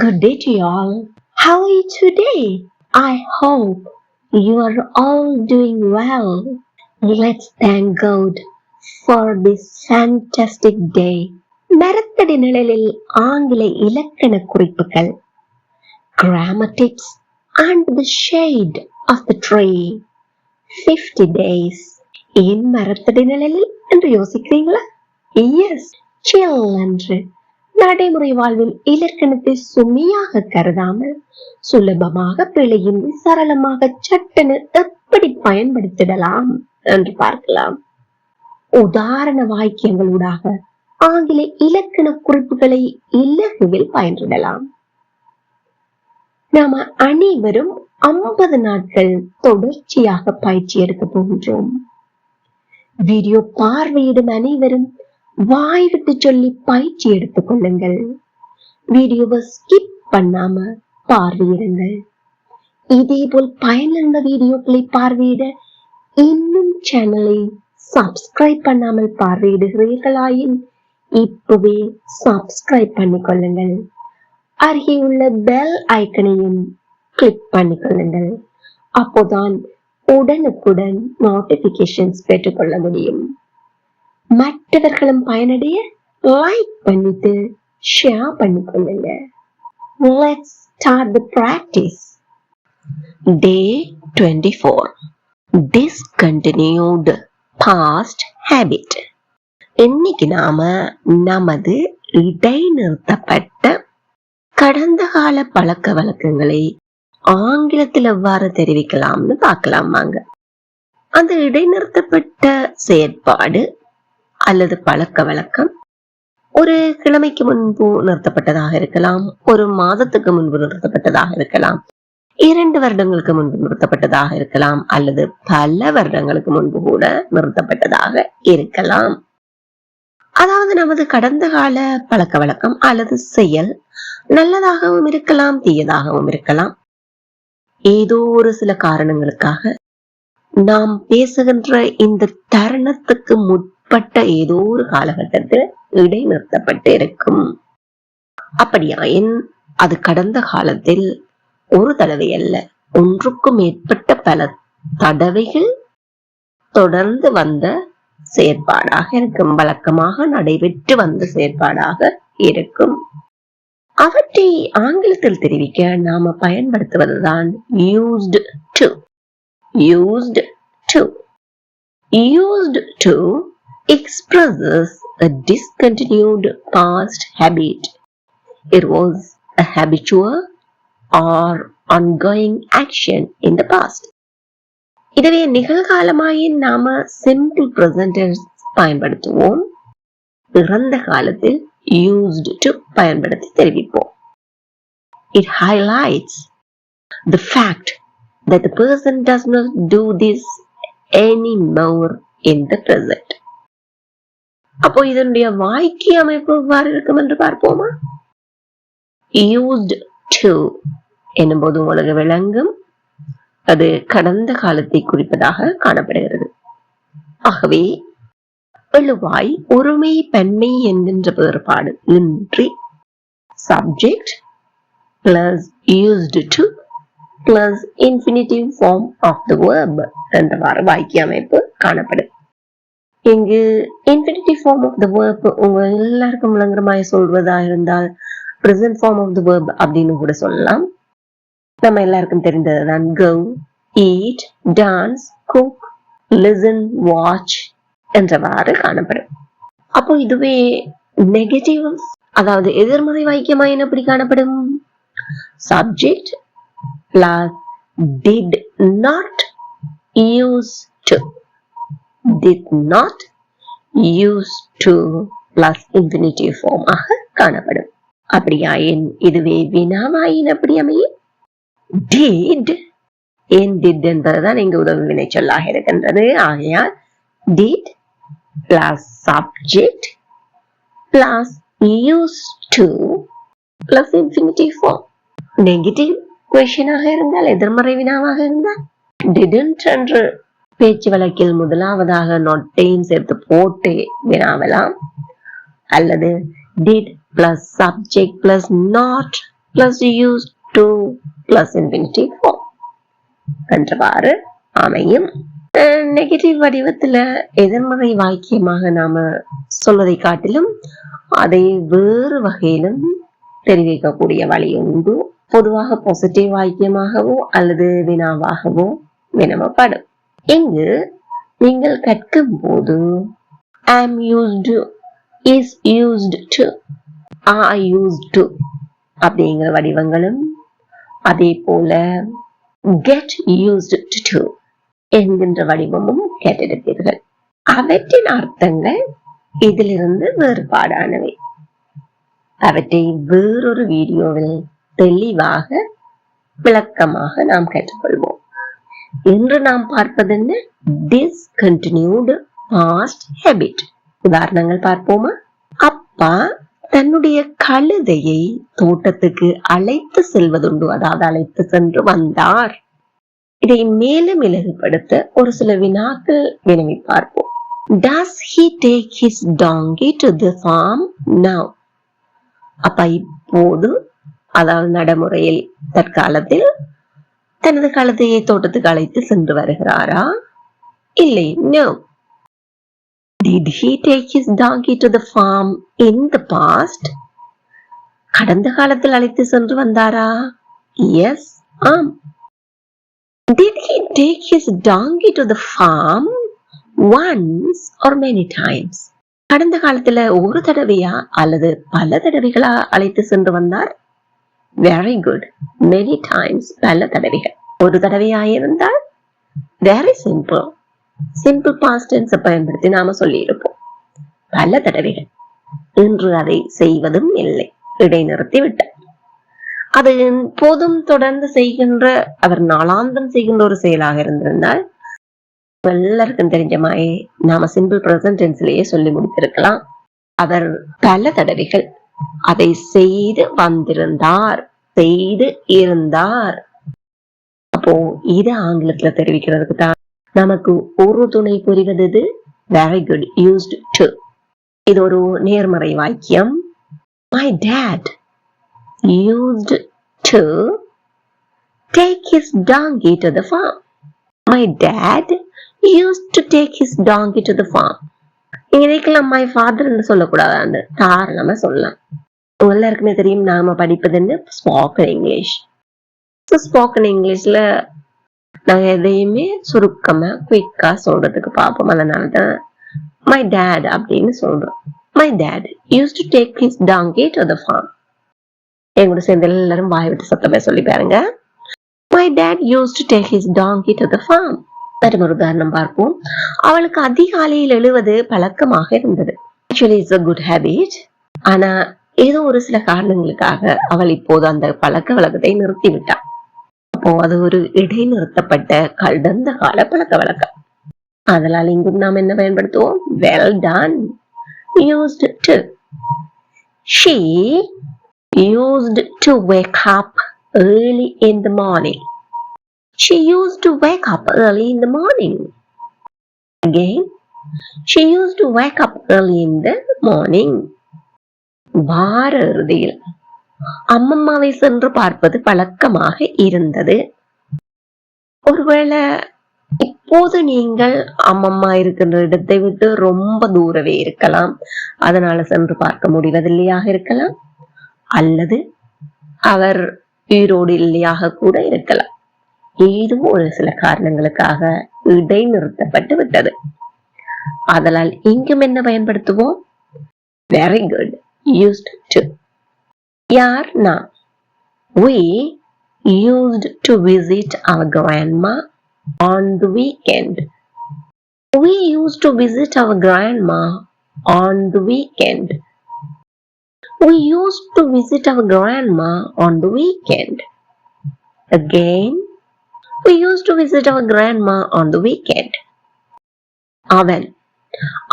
Good day to you all. How are you today? I hope you are all doing well. Let's thank God for this fantastic day. மரத்தடி நிழலில் ஆங்கில இலக்கண குறிப்புகள், grammar tips and the shade of the tree. 50 days. ஏன் மரத்தடி நிழலில் என்று யோசிக்கிறீங்களா? Yes, chill என்று நடைமுறை வாழ்வில் இலக்கணத்தை சுமையாக கருதாமல் சுலபமாக பிழையின்றி சரளமாக சட்டென எப்படி பயன்படுத்திடலாம் என்று பார்க்கலாம். உதாரண வாக்கியங்களூடாக ஆங்கில இலக்கண குறிப்புகளை இலகுவில் பயன்படலாம். நாம அனைவரும் 50 நாட்கள் தொடர்ச்சியாக பயிற்சி எடுக்க போகின்றோம். வீடியோ பார்வையிடும் அனைவரும் வாய் விட்டு சொல்லி பயிற்சி எடுத்துக் கொள்ளுங்கள். வீடியோவை ஸ்கிப் பண்ணாம பார்வையிடுங்கள். இதேபோல் பயனுள்ள வீடியோக்களை பார்வையிட இன்னும் சேனலை சப்ஸ்கிரைப் பண்ணாமல் பார்வையிடுகிறீர்களாயின் இப்பவே சப்ஸ்கிரைப் பண்ணிக்கொள்ளுங்கள். அருகே உள்ள பெல் ஐக்கனையும் கிளிக் பண்ணிக்கொள்ளுங்கள். அப்போதான் உடனுக்குடன் நோட்டிபிகேஷன்ஸ் பெற்றுக்கொள்ள முடியும். மற்றவர்களும் பயனடைய லைக் பண்ணிட்டு ஷேர் பண்ணிக்கொள்ளுங்க. Let's start the practice. Day 24. Discontinued past habit. இன்னைக்கு நாம நமது இடைநிறுத்தப்பட்ட கடந்த கால பழக்க வழக்கங்களை ஆங்கிலத்தில் எவ்வாறு தெரிவிக்கலாம்னு பார்க்கலாம் வாங்க. அந்த இடைநிறுத்தப்பட்ட செயற்பாடு அல்லது பழக்க வழக்கம் ஒரு கிழமைக்கு முன்பு நிறுத்தப்பட்டதாக இருக்கலாம், ஒரு மாதத்துக்கு முன்பு நிறுத்தப்பட்டதாக இருக்கலாம், 2 வருடங்களுக்கு முன்பு நிறுத்தப்பட்டதாக இருக்கலாம், அல்லது பல வருடங்களுக்கு முன்பு கூட நிறுத்தப்பட்டதாக இருக்கலாம். அதாவது நமது கடந்த கால பழக்க வழக்கம் அல்லது செயல் நல்லதாகவும் இருக்கலாம், தீயதாகவும் இருக்கலாம். ஏதோ ஒரு சில காரணங்களுக்காக நாம் பேசுகின்ற இந்த தருணத்துக்கு முற்பட்ட ஏதோ ஒரு காலகட்டத்தில் இடைநிறுத்தப்பட்டு இருக்கும். அப்படியாயின் அது கடந்த காலத்தில் ஒரு தடவை அல்ல, ஒன்றுக்கும் மேற்பட்ட பல தடவைகள் தொடர்ந்து வந்த செயற்பாடாக இருக்கும், வழக்கமாக நடைபெற்று வந்த செயற்பாடாக இருக்கும். அவற்றை ஆங்கிலத்தில் தெரிவிக்க நாம பயன்படுத்துவதுதான் used to. Used to. Used to expresses a discontinued past habit. It was a habitual or ongoing action in the past. இதுவே நிகழ்காலமாயின் நாம simple present tense பயன்படுத்துவோம். இறந்த காலத்தில் used to பயன்படுத்தி தெரிவிப்போம். It highlights the fact that the person does not do this anymore in the present. அப்போ இதனுடைய வாக்கிய அமைப்பு எவ்வாறு இருக்கும் என்று பார்ப்போமா? used to என்னும்போது உங்களுக்கு விளங்கும், அது கடந்த காலத்தை குறிப்பதாக காணப்படுகிறது. ஆகவே எழுவாய் ஒருமை பன்மை என்கின்ற வேறுபாடு இன்றி subject plus used to plus infinitive form of the verb என்றவாறு வாக்கிய அமைப்பு காணப்படும். இங்கு infinitive form of the verb உங்க எல்லாருக்கும் விளங்குறமாய் சொல்வதா இருந்தால் present form of the verb அப்படின்னு கூட சொல்லலாம். நம்ம எல்லாருக்கும் தெரிந்ததுதான் go, eat, dance, cook, listen, watch என்றவாறு காணப்படும். அப்போ இதுவே நெகட்டிவ், அதாவது எதிர்மறை வாக்கியமாயின் எப்படி காணப்படும்? subject plus did not use to. Did not use to plus infinitive form ஆக காணப்படும். அப்படியாயின் இதுவே வினாவாயின் எப்படி அமையும்? did. ஏன் did என்பதுதான் இங்கு உதவி வினை சொல்லாக இருக்கின்றது. ஆகையால் did plus subject plus used to plus infinitive form. Negative கொஸ்டினாக இருந்தால், எதிர்மறை வினாவாக இருந்தால் didn't என்று பேச்சு வழக்கில் முதலாவதாக நொட்டையும் சேர்த்து போட்டு வினாவலாம், அல்லது did plus subject plus not plus used to plus infinitive form என்றவாறு அமையும். நெகட்டிவ் வடிவத்துல எதிர்மறை வாக்கியமாக நாம சொல்வதை காட்டிலும் அதை வேறு வகையிலும் தெரிவிக்கக்கூடிய வழி உண்டு. பொதுவாக பாசிட்டிவ் வாக்கியமாகவோ அல்லது வினாவாகவோ வினவப்படும். இங்கு நீங்கள் கற்கும் போது am used to, is used to, are used to அப்படிங்கிற வடிவங்களும் அதே போல get used to என்கின்ற வடிவமும் கேட்டிருப்பீர்கள். அவற்றின் அர்த்தங்கள் இதிலிருந்து வேறுபாடானவை. அவற்றை வேறொரு வீடியோவில் தெளிவாக விளக்கமாக நாம் கற்றுக்கொள்வோம். இன்று நாம் பார்ப்பது என்ன? discontinued past habit. உதாரணங்கள் பார்ப்போமா? அப்பா தன்னுடைய கழுதையை தோட்டத்துக்கு அழைத்து செல்வதுண்டு, அதாவது அழைத்து சென்று வந்தார். இதை மேலும் இலகுபடுத்த ஒரு சில வினாக்கள் வினவி பார்ப்போம். Does he take his donkey to the farm now? அப்ப இப்போது, அதாவது நடைமுறையில் தற்காலத்தில் தனது கழுதையை தோட்டத்துக்கு அழைத்து சென்று வருகிறாரா? இல்லை. No. Did he take his donkey to the farm in the past? கடந்த காலத்தில் அழைத்து சென்று வந்தாரா? Yes. ஆம். Did he take his donkey to the farm once or many times? கடந்த காலத்துல ஒரு தடவையா அல்லது பல தடவைகளா அழைத்து சென்று வந்தார்? Very good. Many times, பல தடவைகள். ஒரு தடவையா இருந்தால் very simple. Simple past tense பயன்படுத்தி நாம சொல்லி இருப்போம். பல தடவைகள். இன்று அதை செய்வதும் இல்லை, இடைநிறுத்தி விட்டார். அது போதும் தொடர்ந்து செய்கின்ற, அவர் நாளாந்தம் செய்கின்ற ஒரு செயலாக இருந்திருந்தால் எல்லாருக்கும் தெரிஞ்ச மாதிரி நாம சிம்பிள் பிரசன்ட் டென்ஸ்லயே சொல்லி முடித்திருக்கலாம். அவர் பல தடவைகள் அதை செய்து வந்திருந்தார், செய்து இருந்தார். அப்போ இது ஆங்கிலத்துல தெரிவிக்கிறதுக்கு தான் நமக்கு ஒரு துணை புரிவது very good, used to. இது ஒரு நேர்மறை வாக்கியம். My dad used to take his donkey to the farm. My dad used to take his donkey to the farm. இங்க நினைக்கலாம் my father என்று சொல்லக்கூடாது, அந்த தாராளமா சொல்லலாம். எல்லாருக்குமே தெரியும் நாம படிப்பதுன்னு ஸ்போக்கன் இங்கிலீஷ். ஸ்போக்கன் இங்கிலீஷ்ல நாங்க எதையுமே சுருக்கமா குயிக்கா சொல்றதுக்கு பார்ப்போம். அதனாலதான் my dad அப்படின்னு சொல்றோம். My dad used to take his donkey to the farm. எங்கூட சேர்ந்து எல்லாரும் வாய் விட்டு சத்தமே சொல்லி பாருங்க. My dad used to take his donkey to the farm. ஒரு உதாரணம் பார்ப்போம். அவளுக்கு அதிகாலையில் எழுவது பழக்கமாக இருந்தது. Actually it's a good habit. ஆனா ஏதோ ஒரு சில காரணங்களுக்காக அவள் இப்போது அந்த பழக்க வழக்கத்தை நிறுத்தி விட்டாள். அப்போ அது ஒரு இடைநிறுத்தப்பட்ட கடந்த கால பழக்க வழக்கம். அதனால இங்கும் நாம் என்ன பயன்படுத்துவோம்? Well done. Used to. She used to wake up early in the morning. She used to wake up early in the morning. Again, she used to wake up early in the morning. வார இறுதியில் அம்மம்மாவை சென்று பார்ப்பது பழக்கமாக இருந்தது. ஒருவேளை இப்போது நீங்கள் அம்மம்மா இருக்கின்ற இடத்தை விட்டு ரொம்ப தூரவே இருக்கலாம், அதனால சென்று பார்க்க முடிவதில்லையாக இருக்கலாம். அல்லது அவர் உயிரோடு இல்லையாக கூட இருக்கலாம். ஏதும் ஒரு சில காரணங்களுக்காக இடைநிறுத்தப்பட்டு விட்டது. அதனால் இங்கும் என்ன பயன்படுத்துவோம்? Very good. Used to. யார்? நான். We used to visit our grandma on the weekend. We used to visit our grandma on the weekend. We used to visit our grandma on the weekend. Again, we used to visit our grandma on the weekend. அவன்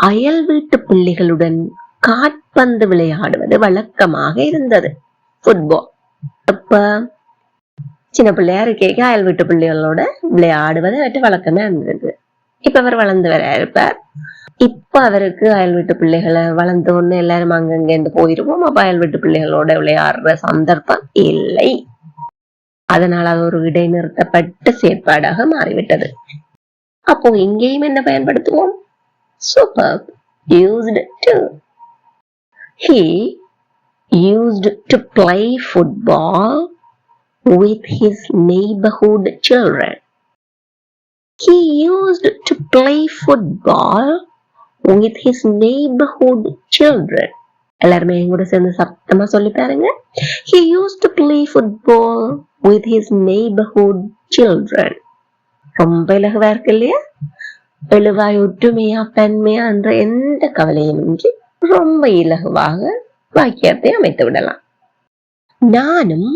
அயல் வீட்டு பிள்ளைகளுடன் காற்பந்து விளையாடுவது வழக்கமாக இருந்தது. Football. அப்ப சின்ன பிள்ளையா இருக்க அயல் வீட்டு பிள்ளைகளோட விளையாடுவது வழக்கமே இருந்தது. இப்ப அவர் வளர்ந்து வர இருப்பார். இப்ப அவருக்கு அயல் வீட்டு பிள்ளைகளை வளர்ந்த உடனே எல்லாரும் அங்கங்க போயிருவோம். அப்ப அயல் வீட்டு பிள்ளைகளோட விளையாடுற சந்தர்ப்பம் இல்லை. அதனால் அது ஒரு இடைநிறுத்தப்பட்ட செயற்பாடாக மாறிவிட்டது. அப்போ இங்கேயும் என்ன பயன்படுத்துவோம்? Superb. Used to. He used to play football with his neighborhood children. He used to play football with his neighborhood children. எல்லாருமே கூட சேர்ந்து சத்தமா சொல்லி பாருங்க. He used to play football with his neighborhood children. ரொம்ப இலகுவா இருக்கு இல்லையா? எழுவாய் ஒற்றுமையா பன்மையா என்ற எந்த கவலையும் இன்றி ரொம்ப இலகுவாக வாக்கியத்தை அமைத்து விடலாம். நானும்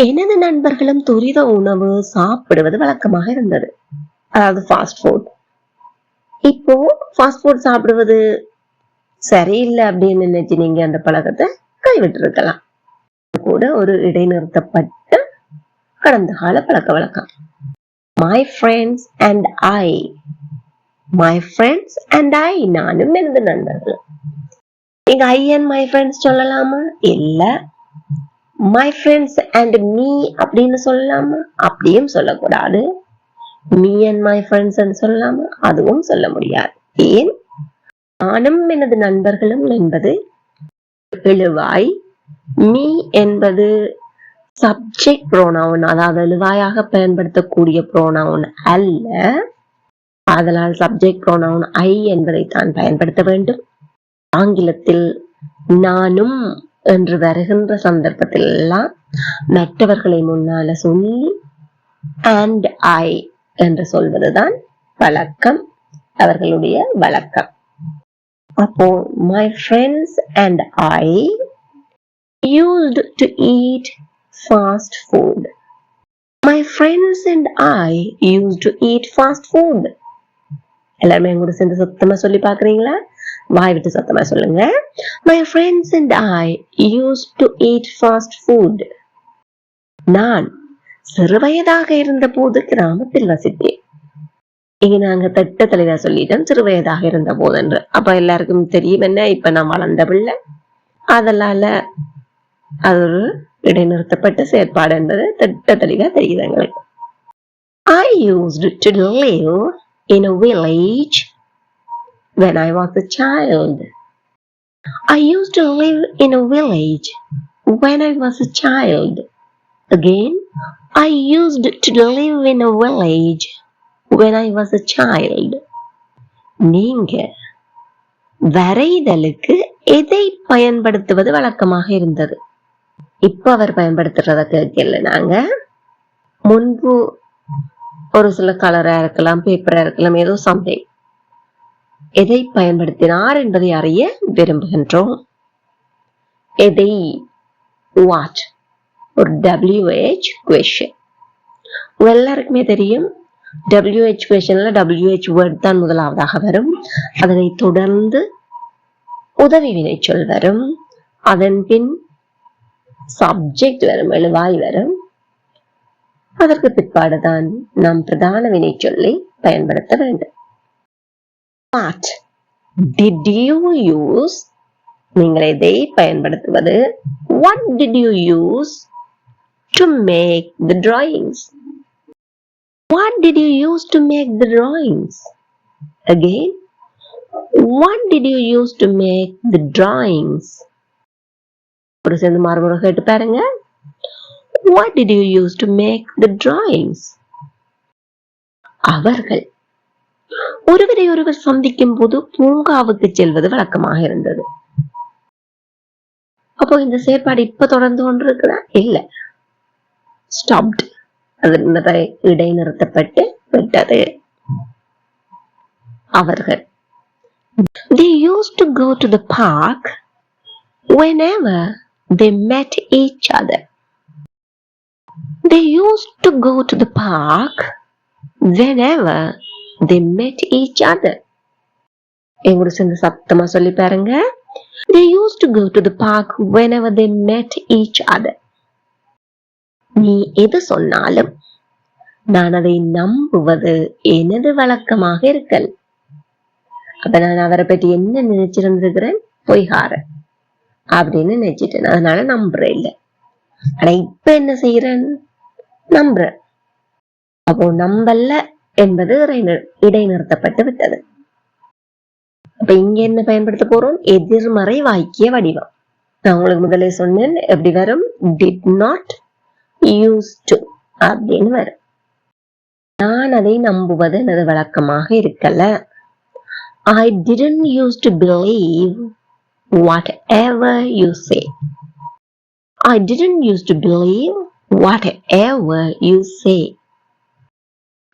எனது நண்பர்களும் துரித உணவு சாப்பிடுவது வழக்கமாக இருந்தது. அதாவது ஃபாஸ்ட் ஃபுட். இப்போ ஃபாஸ்ட் ஃபுட் சாப்பிடுவது சரியில்லை அப்படின்னு நினைச்சு நீங்க அந்த பழக்கத்தை கைவிட்டு இருக்கலாம். கூட ஒரு இடைநிறுத்தப்பட்ட கடந்த கால பழக்க வழக்கம். My friends and I. My friends and I. நானும் எனது நண்பர்கள். இங்க I and my friends சொல்லலாமா? இல்ல. My friends and me அப்படின்னு சொல்லலாமா? அப்படியும் சொல்லக்கூடாது. Me and my friends சொல்லலாமா? அதுவும் சொல்ல முடியாது. ஏன்? நானும் எனது நண்பர்களும் என்பது எழுவாய். me என்பது சப்ஜெக்ட் ப்ரோனவுன், அதாவது எழுவாயாக பயன்படுத்தக்கூடிய ப்ரோனவுன் அல்ல. அதனால் சப்ஜெக்ட் ப்ரோனவுன் ஐ என்பதை தான் பயன்படுத்த வேண்டும். ஆங்கிலத்தில் நானும் என்று வருகின்ற சந்தர்ப்பத்தில் எல்லாம் மற்றவர்களை முன்னால சொல்லி and I என்று சொல்வதுதான் வழக்கம், அவர்களுடைய வழக்கம். அப்போ my friends and I used to eat fast food. My friends and I used to eat fast food. எல்லாருமே கூட சேர்ந்து சத்தமா சொல்லி பாக்குறீங்களா? வாய் விட்டு சத்தமா சொல்லுங்க. My friends and I used to eat fast food. நான் சிறுவயதாக இருந்த போது கிராமத்தில் வசித்தேன். இங்க நாங்க திட்ட தெளிவா சொல்லிட்டோம் சிறுவயதாக இருந்த போது என்று. அப்ப எல்லாருக்கும் தெரியும் என்ன, இப்ப நான் வளர்ந்த பிள்ளை, அதனால அது ஒரு இடைநிறுத்தப்பட்ட செயற்பாடு என்பது திட்ட தெளிவா தெரியுது எங்களுக்கு. I used to live in a village when I was a child. I used to live in a village when I was a child. Again, I used to live in a village when I was a child. நீங்க வரைதலுக்கு எதை பயன்படுத்துவது வழக்கமாக இருந்தது? இப்ப அவர் பயன்படுத்துறத கேட்கல. நாங்க முன்பு ஒரு சில கலரா இருக்கலாம், பேப்பரா இருக்கலாம், ஏதோ சம்திங் எதை பயன்படுத்தினார் என்பதை அறிய விரும்புகின்றோம். எதை? வாட்? ஒரு WH question. எல்லாருக்குமே தெரியும் WH questionல WH word தான் முதலாவதாக வரும். அதனை தொடர்ந்து உதவி வினைச்சொல் வரும். அதன் பின் சப்ஜெக்ட் வரும், எழுவாய் வரும். அதற்கு பிற்பாடுதான் நாம் பிரதான வினைச்சொல்லை பயன்படுத்த வேண்டும். What did you use? நீங்கள் எதை பயன்படுத்துவது? What did you use to make the drawings? What did you use to make the drawings? Again, what did you use to make the drawings? ஒரு சேர்ந்து மறுமுறை கேட்டு பாருங்க. What did you use to make the drawings? அவர்கள் ஒருவரை ஒருவர் சந்திக்கும் போது பூங்காவுக்கு செல்வது வழக்கமாக இருந்தது. அப்போ இந்த செயற்பாடு இப்ப தொடர்ந்து கொண்டிருக்கிறா? இல்ல, ஸ்டாப்ட். அது இடைநிறுத்தப்பட்டு விட்டது. அவர்கள் they used to go to the park whenever they met each other. They used to go to the park whenever they met each other. எங்கூட சேர்ந்து சத்தமா சொல்லி பாருங்க. They used to go to the park whenever they met each other. நீ எது சொன்னாலும் நான் அதை நம்புவது எனது வழக்கமாக இருக்கல். அப்ப நான் அவரை பற்றி என்ன நினைச்சிருந்திருக்கிறேன், பொய்காரன் அப்படின்னு நினைச்சிட்டேன். அதனால நம்புறேன் இல்லை. ஆனா இப்ப என்ன செய்யறேன், நம்புறேன். அப்போ நம்பல்ல என்பது இடைநிறுத்தப்பட்டு விட்டது. அப்ப இங்க என்ன பயன்படுத்த போறோம், எதிர்மறை வாக்கிய வடிவம். நான் உங்களுக்கு முதல்ல சொன்னேன் எப்படி வரும், did not, used to அப்படின்னு வரும். நான் அதை நம்புவது எனது வழக்கமாக இருக்கல. I didn't used to believe whatever you say. I didn't used to believe whatever you say.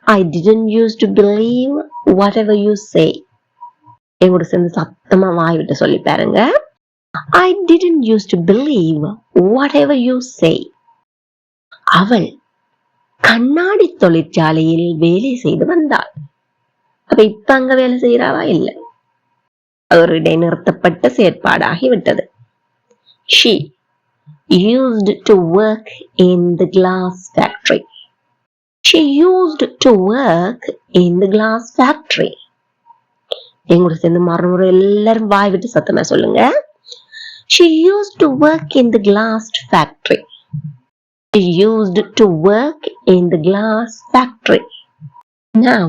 I didn't used to believe whatever you say. எங்கூட சேர்ந்து சத்தமா வாய் விட்டு சொல்லி பாருங்க. I didn't used to believe whatever you say. அவள் கண்ணாடி தொழிற்சாலையில் வேலை செய்து வந்தாள். அப்ப இப்ப அங்க வேலை செய்யறாவா இல்லை, அது ஒரு இடைநிறுத்தப்பட்ட செயற்பாடாகிவிட்டது. She used to work in the glass factory. She used to work in the glass factory. எங்கூட சேர்ந்து மறுமுறை எல்லாரும் வாய் விட்டு சத்தமா சொல்லுங்க. She used to work in the glass factory. She used to work in the glass factory. Now,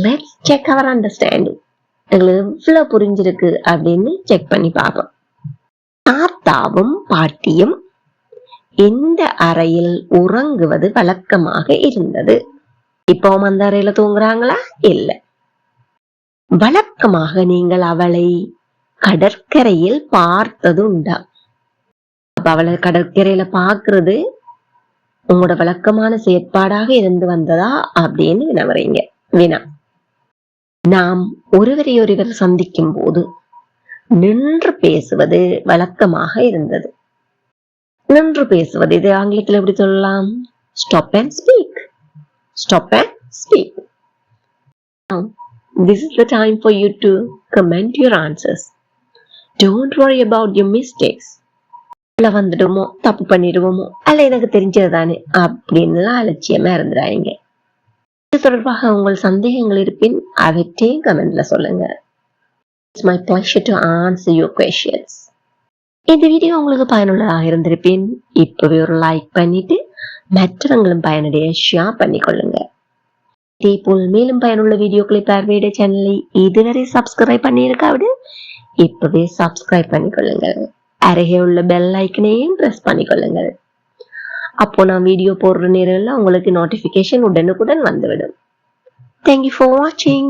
let's check our understanding. எங்களுக்கு எவ்வளவு புரிஞ்சிருக்கு அப்படின்னு செக் பண்ணி பார்ப்போம். தாத்தாவும் பாட்டியும் இந்த அறையில் உறங்குவது வழக்கமாக இருந்தது. இப்போ அந்த அறையில தூங்குறாங்களா? இல்லை. வழக்கமாக நீங்கள் அவளை கடற்கரையில் பார்த்தது உண்டா? அப்ப அவளை கடற்கரையில பாக்குறது உங்களோட வழக்கமான செயற்பாடாக இருந்து வந்ததா அப்படின்னு வினவறீங்க. வினா, நாம் ஒருவரை ஒருவர் சந்திக்கும் போது நின்று பேசுவது வழக்கமாக இருந்தது. நின்று பேசுவது, இது ஆங்கிலத்தில் எப்படி சொல்லலாம்? Stop and speak. Stop and speak. This is the time for you to comment your answers. Don't worry about your mistakes. வந்துடுமோ, தப்பு பண்ணிடுவோமோ, அல்ல எனக்கு தெரிஞ்சதுதானே அப்படின்லாம் அலட்சியமா இருந்துடாங்க. இது தொடர்பாக உங்கள் சந்தேகங்கள் இருப்பின் அவற்றையும் கமெண்ட்ல சொல்லுங்க. It's my pleasure to answer your questions. இந்த வீடியோ உங்களுக்கு பயனுள்ளதாக இருந்திருப்பின் இப்பவே ஒரு லைக் பண்ணிட்டு மற்றவங்களும் பயனடைய ஷேர் பண்ணிக்கொள்ளுங்க. இதேபோல் மேலும் பயனுள்ள வீடியோக்களை பார்வையிட சேனலை இதுவரை சப்ஸ்கிரைப் பண்ணியிருக்காவிட இப்பவே சப்ஸ்கிரைப் பண்ணிக்கொள்ளுங்கள். அருகே உள்ள பெல் ஐக்கனையும் பிரஸ் பண்ணிக்கொள்ளுங்கள். அப்போ நான் வீடியோ போடுற நேரம்ல உங்களுக்கு நோட்டிபிகேஷன் உடனுக்குடன் வந்துவிடும். Thank you for watching.